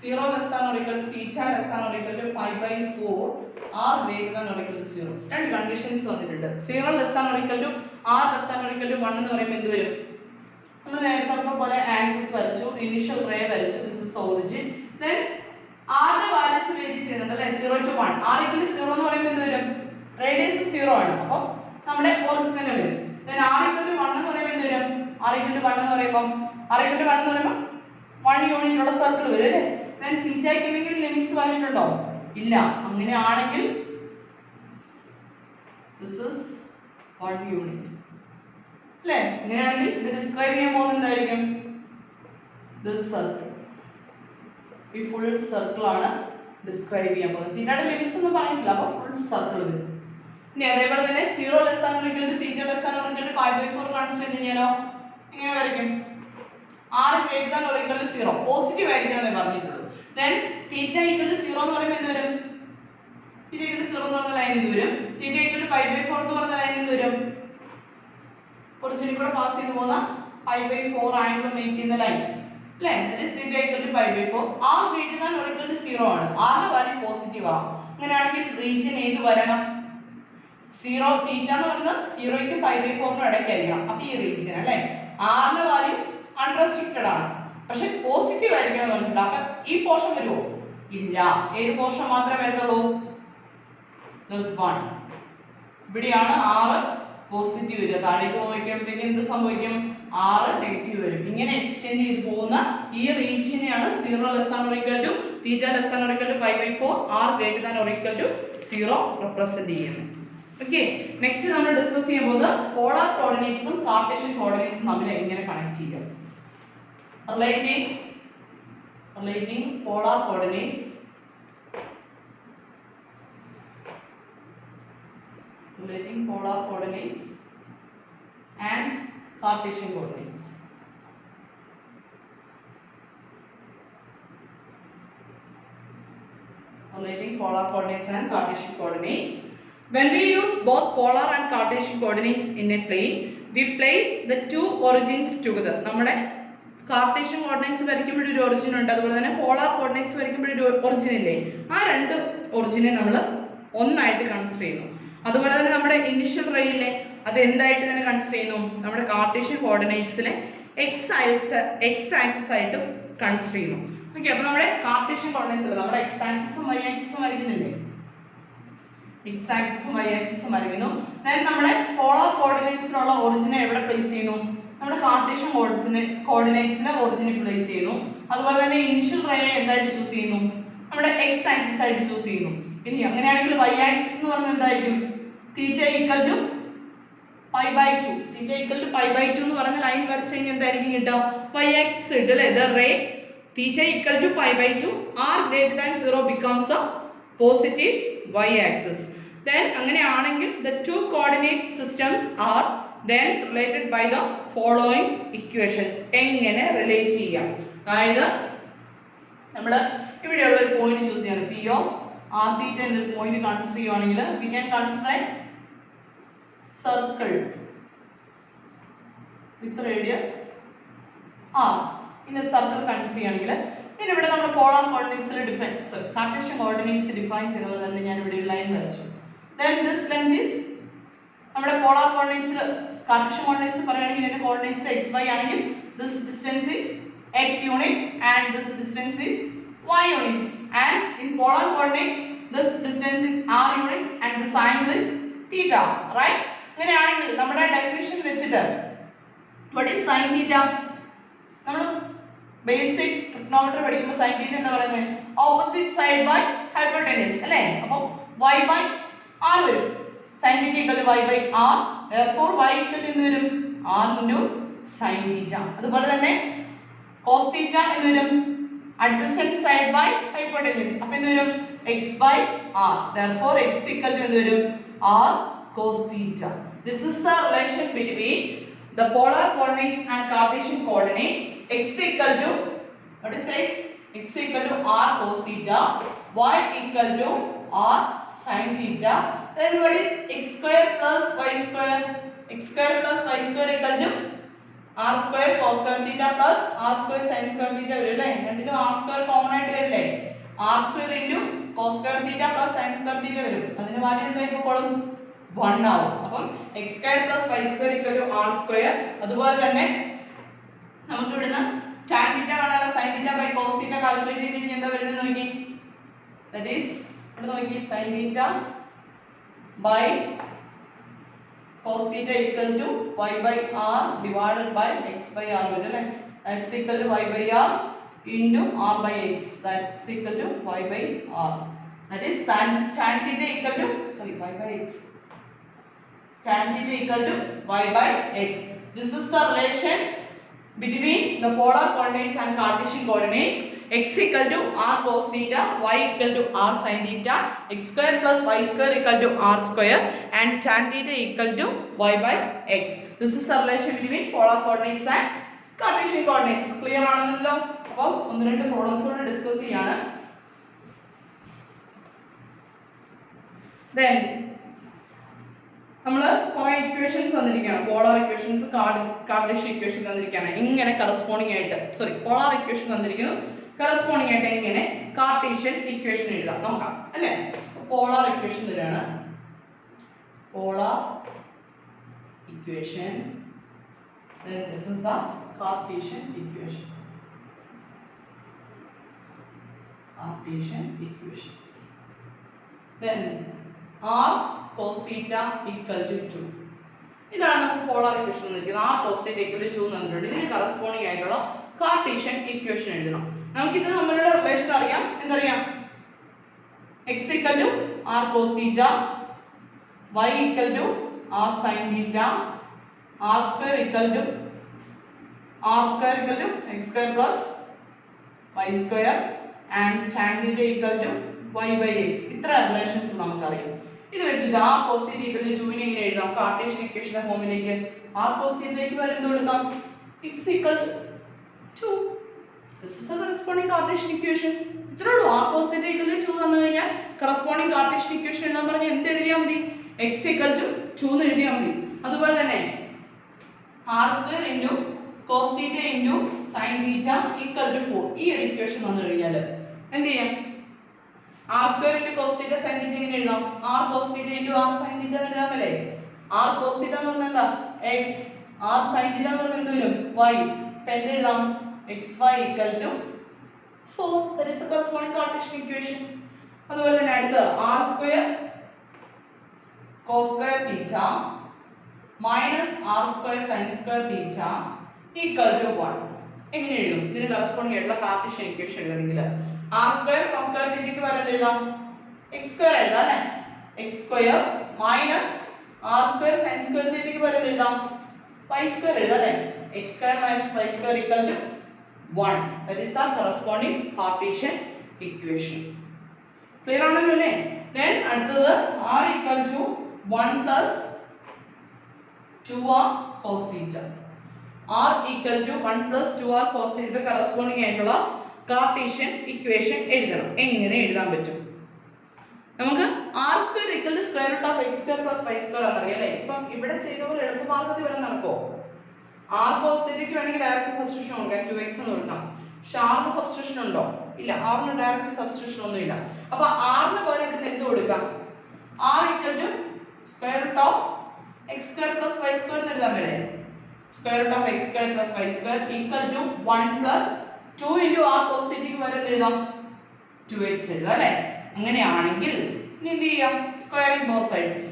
0 less than or equal to theta less than or equal to pi by 4, r greater than or equal to 0. രണ്ട് conditions വന്നിട്ടുണ്ട്. 0 less than or equal to r less than or equal to 1 എന്ന് പറയുമ്പോൾ എന്ത് വരും? നമ്മൾ നേരത്തെ പോലെ axis വരച്ചു, ഇനിഷ്യൽ റേ വരച്ചു, this is the origin. Then r ന്റെ വാല്യൂസ് വേരി ചെയ്യുന്നുണ്ട് അല്ലേ? 0 to 1. r equal to 0 എന്ന് പറയുമ്പോൾ എന്ത് വരും? റേഡിയസ് 0 ആണ്. അപ്പോൾ നമ്മുടെ ഒറിജിൻ തന്നെ വരും. Then r equal to 1 എന്ന് പറയുമ്പോൾ എന്ത് വരും? r equal to 1 എന്ന് പറയുമ്പോൾ 1 യൂണിറ്റ് ഉള്ള സർക്കിൾ വരും അല്ലേ? Then തീറ്റയ്ക്ക് എന്തെങ്കിലും ലിമിറ്റ്സ് പറഞ്ഞിട്ടുണ്ടോ? ഇല്ല. അങ്ങനെയാണെങ്കിൽ this is 1 യൂണിറ്റ് അല്ലേ? അങ്ങനെയാണെങ്കിൽ ഇത് ഡിസ്ക്രൈബ് ചെയ്യാൻ പോകുന്നത് എന്തായിരിക്കും? this circle, ഈ ഫുൾ സർക്കിൾ ആണ് ഡിസ്ക്രൈബ് ചെയ്യാൻ പോകുന്നത്. തീറ്റയുടെ ലിമിറ്റ്സ് ഒന്നും പറഞ്ഞിട്ടില്ല, അപ്പോൾ ഫുൾ സർക്കിൾ വരും. ഇനി അതേപോലെ തന്നെ 0 less than or equal to theta less than or equal to pi by 4 consider ചെയ്ത് കഴിഞ്ഞാലോ എങ്ങനെ വരയ്ക്കും? r greater than or equal to 0 positive ആയിരിക്കും എന്നേ പറഞ്ഞിട്ടുള്ളൂ. Then theta equal to 0 എന്ന് പറയുമ്പോൾ എന്ത് വരും? theta equal to 0 എന്ന് പറഞ്ഞ ലൈൻ ഇത് വരും. theta equal to pi by 4 എന്ന് പറഞ്ഞ ലൈൻ ഇത് വരും. ഒറിജിനിൽ കൂടെ പാസ് ചെയ്തു പോകുന്ന pi by 4 ആംഗിൾ മേക്ക് ചെയ്യുന്ന ലൈൻ അല്ലേ? that is theta equal to pi by 4. r greater than or equal to 0 ആണ്. r ന്റെ വാല്യൂ പോസിറ്റീവ് ആണ്. അങ്ങനെയാണെങ്കിൽ റീജിയൻ ഏത് വരണം? 0 തീറ്റ എന്ന് പറയുന്നത് 0ക്കും pi by 4നും ഇടയ്ക്കായിരിക്കണം. അപ്പോൾ ഈ റീജിയൻ അല്ലേ? r ന്റെ വാല്യൂ അൺറെസ്ട്രിക്റ്റഡ് ആണ്, പക്ഷെ പോസിറ്റീവ് ആയിരിക്കണം എന്ന് പറഞ്ഞിട്ടുണ്ട്. അപ്പൊ ഈ പോർഷൻ വരുമോ? ഇല്ല. ഏത് പോർഷൻ മാത്രമേ വരത്തുള്ളൂ? this one. ഇവിടെയാണ് r പോസിറ്റീവ് വരിക. താഴേക്ക് നോക്കുമ്പോഴത്തേക്ക് എന്ത് സംഭവിക്കും? r നെഗറ്റീവ് വരും. ഇങ്ങനെ എക്സ്റ്റെൻഡ് ചെയ്ത് പോകുന്ന ഈ റീജിയനെയാണ് 0 less than or equal to theta less than or equal to pi by 4, r greater than or equal to 0 represent ചെയ്യുന്നത്. ഓക്കെ, നെക്സ്റ്റ് നമ്മൾ ഡിസ്കസ് ചെയ്യാൻ പോകുന്നത് പോളാർ കോർഡിനേറ്റ്സും കാർട്ടീഷ്യൻ കോർഡിനേറ്റ്സും തമ്മിൽ എങ്ങനെ കണക്ട് ചെയ്യാം. Relating polar coordinates and Cartesian coordinates. Relating polar coordinates and Cartesian coordinates. When we use both polar and Cartesian coordinates in a plane, we place the two origins together. നമ്മുടെ Cartesian coordinates വരയ്ക്കുമ്പോൾ ഒരു origin ഉണ്ട്, അതുപോലെ തന്നെ polar coordinates വരയ്ക്കുമ്പോൾ ഒരു origin ഇല്ലേ, ആ രണ്ട് ഒറിജിനെ നമ്മൾ ഒന്നായിട്ട് കൺസിഡർ ചെയ്യുന്നു. അതുപോലെ തന്നെ നമ്മുടെ ഇനിഷ്യൽ റേയിലെ അത് എന്തായിട്ട് തന്നെ കൺസിഡർ ചെയ്യുന്നു, നമ്മുടെ കാർട്ടീഷ്യൻ കോർഡിനേറ്റ്സിലെ എക്സ് ആക്സിസ് ആയിട്ട് കൺസിഡർ ചെയ്യുന്നു. ഓക്കെ, അപ്പോൾ നമ്മുടെ കാർട്ടീഷ്യൻ കോർഡിനേറ്റ്സ് നമ്മുടെ എക്സ് ആക്സിസും വൈ ആക്സിസും വരയ്ക്കുന്നില്ലേ, എക്സ് ആക്സിസും വൈ ആക്സിസും വരയ്ക്കുന്നു. ദെൻ നമ്മുടെ പോളാർ കോർഡിനേറ്റ്സിലുള്ള ഒറിജിനെ എവിടെ പ്ലേസ് ചെയ്യുന്നു, നമ്മുടെ കാർട്ടീഷ്യൻ കോർഡിനേറ്റ്സിനെ ഒറിജിനെ പ്ലേസ് ചെയ്യുന്നു. അതുപോലെ തന്നെ ഇനിഷ്യൽ റേ എന്തായിട്ട് ചൂസ് ചെയ്യുന്നു, നമ്മുടെ എക്സ് ആക്സിസ് ആയിട്ട് ചൂസ് ചെയ്യുന്നു. ഇനി അങ്ങനെയാണെങ്കിൽ വൈ ആക്സിസ് എന്ന് പറയുന്നത് എന്തായിരിക്കും, theta equal to pi by 2. Theta equal to pi by 2 എന്ന് പറഞ്ഞ ലൈൻ വരച്ച് കഴിഞ്ഞാൽ എന്തായിരിക്കും കിട്ടുക, വൈ ആക്സിസ് കിട്ടും അല്ലേ. The ray theta equal to pi by 2 R greater than 0 becomes a positive y axis. Then അങ്ങനെയാണെങ്കിൽ the two coordinate systems are then related by the following equations. എങ്ങനെ റിലേറ്റ് ചെയ്യാം, അതായത് നമ്മൾ ഇവിടെയുള്ള ഒരു പോയിന്റ് ചൂസ് ചെയ്യണം, പി ഓഫ് ആർ തീറ്റ എന്നൊരു point consider ചെയ്യുവാണെങ്കിൽ we can consider circle with radius r in a circle consider ചെയ്യുകയാണെങ്കിൽ ഇനി ഇവിടെ നമ്മൾ പോളാർ കോർഡിനേറ്റ്സിൽ കാർട്ടീഷ്യൻ കോർഡിനേറ്റ്സ് ഡിഫൈൻ ചെയ്ത പോലെ തന്നെ ഞാൻ ഇവിടെ ഒരു ലൈൻ വരച്ചു. then this length is നമ്മുടെ പോളാർ കോർഡിനേറ്റ്സിൽ കാർട്ടീഷ്യൻ കോർഡിനേറ്റ്സ് പറയുകയാണെങ്കിൽ ഇതിന്റെ കോർഡിനേറ്റ്സ് x y ആണെങ്കിൽ this distance is x unit and this distance is y units, and in polar coordinates this distance is r units and this angle is theta, right? അങ്ങനെയാണെങ്കിൽ നമ്മുടെ definition വെച്ചിട്ട് what is sin theta, നമ്മൾ basic trigonometry പഠിക്കുമ്പോൾ sin theta എന്ന് പറയുന്നത് opposite side by hypotenuse അല്ലേ. അപ്പോൾ y by r വരും, sin theta equal to y by r, therefore y equal to എന്ത് വരും, r into sin theta. അതുപോലെ തന്നെ cos theta എന്ന് വരും adjacent side by hypotenuse, അപ്പോൾ എന്ത് വരും x by r, therefore x equal to എന്ത് വരും r cos theta. This is the relation between the polar coordinates and Cartesian coordinates. X equal to, what is x? X equal to r cos theta, y equal to r sin theta. Then what is x square plus y square? X square plus y square equal to r square cos square theta plus r square sin square theta വരില്ലേ. രണ്ടിലും r square common ആയിട്ട് വരില്ലേ, r square into cos square theta plus sin square theta വരും. അതിന്റെ value എന്തായിക്കോളും, 1 ആവും. അപ്പം x square plus y square equal to r square. അതുപോലെ തന്നെ നമുക്ക് ഇവിടുന്ന് tan theta കാണാനോ sin theta by cos theta calculate ചെയ്ത് കഴിഞ്ഞാൽ എന്താ വരുന്നത് നോക്കി, that is ഇവിടെ നോക്കി sin theta by cos theta equal to y by r divided by x by r വരും അല്ലേ. x equal to y by r into r by x, that's equal to y by r, that is tan theta equal to y by x, tan theta equal to y by x. This is the relation between the polar coordinates and Cartesian coordinates. X equal to r cos theta, y equal to r sin theta, x square plus y square equal to r square, and tan theta equal to y by x. This is the relation between polar coordinates and Cartesian coordinates. Clear ആണെന്നല്ലോ. അപ്പോൾ ഒന്ന് രണ്ട് problems കൂടെ discuss ചെയ്യാണ്. Then നമ്മൾ കുറെ equations തന്നിരിക്കുകയാണ്, polar equations, Cartesian equation തന്നിരിക്കുകയാണ്. ഇങ്ങനെ കറസ്പോണ്ടിങ് ആയിട്ട് പോളാർ ഇക്വേഷൻ തന്നിരിക്കുന്നു, കറസ്പോണ്ടിങ് ആയിട്ട് എങ്ങനെ കാർട്ടീഷ്യൻ ഇക്വേഷൻ എഴുതാം നോക്കാം അല്ലേ. പോളാർ ഇക്വേഷൻ തരാണ്, polar equation, then this is the Cartesian equation. Cartesian equation. Then r cos theta equal to 2. ഇതാണ് നമുക്ക് പോളാർ ഇക്വേഷൻ തന്നിരിക്കുന്നത്. r cos theta equal to 2 എന്ന് പറഞ്ഞിട്ടുണ്ട്. ഇതിന് കറസ്പോണ്ടിങ് ആയിട്ടുള്ള കാർട്ടീഷ്യൻ ഇക്വേഷൻ എഴുതണം. നമുക്കിത് നമ്മളുടെ റിലേഷൻ അറിയാം, എന്തറിയാം, x equal to r cos theta, y equal to r sin theta, r square equal to x square plus y square and tan theta equal to y by x. ഇത്ര relations നമുക്കറിയാം. ഇത് വെച്ചിട്ട് r cos theta equal to 2 നെ എങ്ങനെ എഴുതാം? Cartesian ഇക്വേഷന്റെ ഫോമിലേക്ക് r cos theta ലേക്ക് വരെ എന്ത് കൊടുക്കാം? x equal to 2. This is the corresponding Cartesian equation. ഇത്രേ ഉള്ളൂ. r cos theta equal to 2 തന്നു കഴിഞ്ഞാൽ corresponding Cartesian equation എഴുതാൻ പറഞ്ഞാൽ എന്ത് എഴുതിയാൽ മതി? x equal to 2 എന്ന് എഴുതിയാൽ മതി. അതുപോലെ തന്നെ r square into cos theta into sin theta equal to 4. ഈ ഒരു ഇക്വേഷൻ തന്നു കഴിഞ്ഞാൽ എന്ത് ചെയ്യാം? r square into cos theta sin theta എങ്ങനെ എഴുതാം? r cos theta into r sin theta എന്ന് എഴുതാമല്ലേ? r cos theta എന്ന് പറഞ്ഞാൽ എന്താ? x. r sin theta എന്ന് പറഞ്ഞാൽ എന്ത് വരും? y. അപ്പോൾ എന്ത് എഴുതാം? xy equal to 4. That is the corresponding Cartesian equation. അതുപോലെ തന്നെ അടുത്ത r square cos square theta minus r square sin square theta equal to 1. എങ്ങനെ എഴുതും? ഇതിന് കറസ്പോണ്ടിങ് ആയിട്ടുള്ള കാർട്ടീഷ്യൻ ഇക്വേഷൻ എഴുതണമെങ്കിൽ r square cos square theta ക്ക് പകരം എഴുതാം x square എഴുതാം അല്ലേ? x square minus r square sin square theta ക്ക് പകരം എഴുതാം y square എഴുതാം അല്ലേ? x square minus y square equal to 1. That is the corresponding Cartesian equation. Clear ആണല്ലോ അല്ലേ? Then അടുത്തത് r equal to 1 plus 2r cos theta. r equal to 1 plus 2r cos theta corresponding ആയിട്ടുള്ള Cartesian equation എഴുതണം. എങ്ങനെ എഴുതാൻ പറ്റും? നമുക്ക് r square equal to square root of x square plus y square എന്നറിയാം അല്ലേ? ഇപ്പം ഇവിടെ ചെയ്ത പോലെ എളുപ്പമാർഗ്ഗത്തിൽ വരെ നടക്കുമോ? r cos theta ക്ക് വേണമെങ്കിൽ ഡയറക്റ്റ് സബ്സ്റ്റിറ്റ്യൂഷൻ കൊടുക്കാം, 2x എന്ന് കൊടുക്കാം. പക്ഷെ r ന് സബ്സ്റ്റിറ്റ്യൂഷൻ ഉണ്ടോ? ഇല്ല. r ന് ഡയറക്റ്റ് സബ്സ്റ്റിറ്റ്യൂഷൻ ഒന്നും ഇല്ല. അപ്പോൾ r ന് പകരം ഇവിടുന്ന് എന്ത് കൊടുക്കാം? r equal to square root of x square plus y square എന്ന് എഴുതാൻ പറ്റില്ലേ? square root of x square plus y square equal to 1 plus 2 into r cos theta ക്ക് പകരം എന്ത് എഴുതാം? 2x എഴുതാം അല്ലേ? അങ്ങനെയാണെങ്കിൽ ഇനി എന്ത് ചെയ്യാം? Squaring both sides.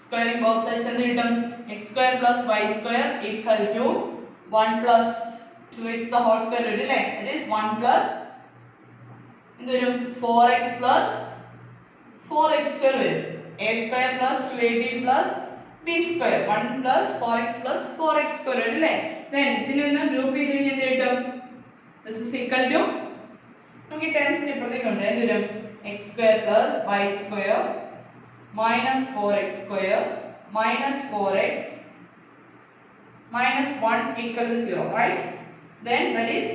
Squaring both sides എന്ത് കിട്ടും? x square plus y square equal to 1 plus 2x the whole square ഇല്ലേ? That is 1 plus എന്ത് വരും? 4x plus 4x square വരും. a square plus 2ab plus b square 1 plus 4x plus 4x square ഇല്ലേ? Then ഇതിനെ ഒന്ന് group ചെയ്ത് കഴിഞ്ഞാൽ എന്ത് കിട്ടും? This is equal to നമുക്ക് ഈ ടേംസിനെ ഇപ്പുറത്തേക്ക് ഉണ്ട്. എന്ത് വരും? x square plus y square minus 4x square minus 4x minus 1 equal to 0, right? Then that is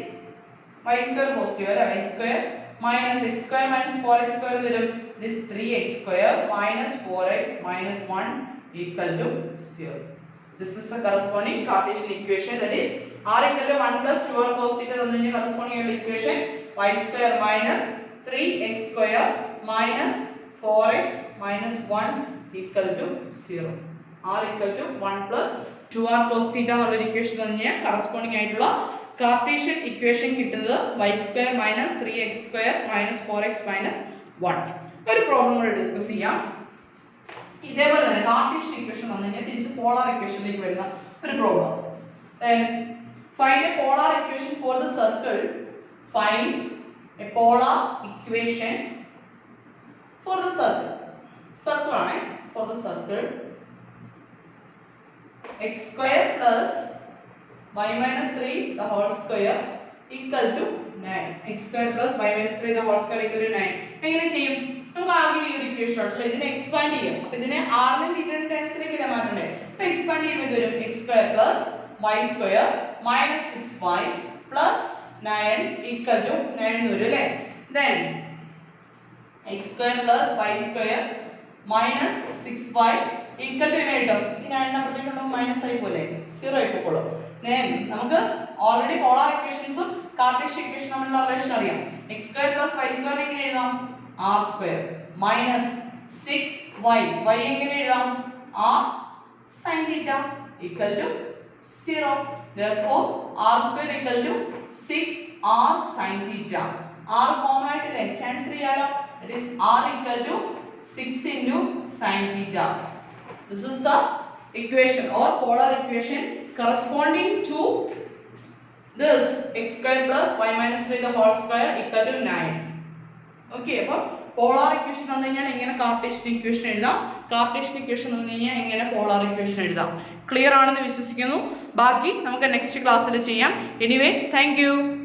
y square positive, y square minus x square minus 4x square വരും. This 3x square minus 4x minus 1 equal to 0. This is the corresponding Cartesian equation. That is r equal to 1 plus 2r cos theta തന്നു കഴിഞ്ഞാൽ corresponding equation y square minus 3x square minus 4x minus 1 equal to 0. r equal to 1 plus 2r cos theta എന്നുള്ള equation തന്നെയാണ് corresponding ആയിട്ടുള്ള Cartesian equation കിട്ടുന്നത് y square minus 3x square minus 4x minus 1. ഒരു problem കൂടി discuss ചെയ്യാം. ഇതേപോലെ തന്നെ Cartesian equation തന്നു കഴിഞ്ഞാൽ തിരിച്ച് പോളാർ ഇക്വേഷനിലേക്ക് വരുന്ന ഒരു problem. Find a polar equation for the circle. Find a polar equation for the circle. Circle ആണ്. For the circle x square plus y minus 3 the whole square equal to 9. x square plus y minus 3 the whole square equal to 9. എങ്ങനെ ചെയ്യും? നമുക്ക് ആകെ ഈ ഒരു equation ഉണ്ടല്ലോ. ഇതിനെ expand ചെയ്യാം. അപ്പോൾ ഇതിനെ r നെ തീറ്റയുടെ ടെൻസിലേക്ക് മാറ്റണ്ടേ? അപ്പോൾ എക്സ്പാൻഡ് ചെയ്യുമ്പോൾ ഇത് വരും x square plus y square minus 6y plus 9 equal to 9 എന്ന് വരും അല്ലേ? Then x square plus y square minus 6y equal to കിട്ടും. ഈ 9 അപ്പുറത്തേക്ക് മൈനസ് ആയി പോലെ 0 ആയി പോകോളും. Then നമുക്ക് ഓൾറെഡി പോളാർ ഇക്വേഷൻസും കാർട്ടീഷ്യൻ ഇക്വേഷൻ തമ്മിലുള്ള റിലേഷൻ അറിയാം. x square plus y square എങ്ങനെ എഴുതാം? r square minus 6y y എങ്ങനെ എഴുതാം? r sin theta equal to 0. Therefore r square equal to 6r sin theta. r common ആയിട്ട് cancel ചെയ്യാലോ. That is r equal to 6 into sin theta. This is the equation or polar equation corresponding to this x square plus y minus 3 the whole square equal to 9. Okay, അപ്പോൾ polar equation തന്നു കഴിഞ്ഞാൽ എങ്ങനെ Cartesian equation എഴുതാം, Cartesian equation തന്നു കഴിഞ്ഞാൽ എങ്ങനെ polar equation എഴുതാം. Clear ആണെന്ന് വിശ്വസിക്കുന്നു. ബാക്കി നമുക്ക് നെക്സ്റ്റ് ക്ലാസ്സിൽ ചെയ്യാം. Anyway thank you.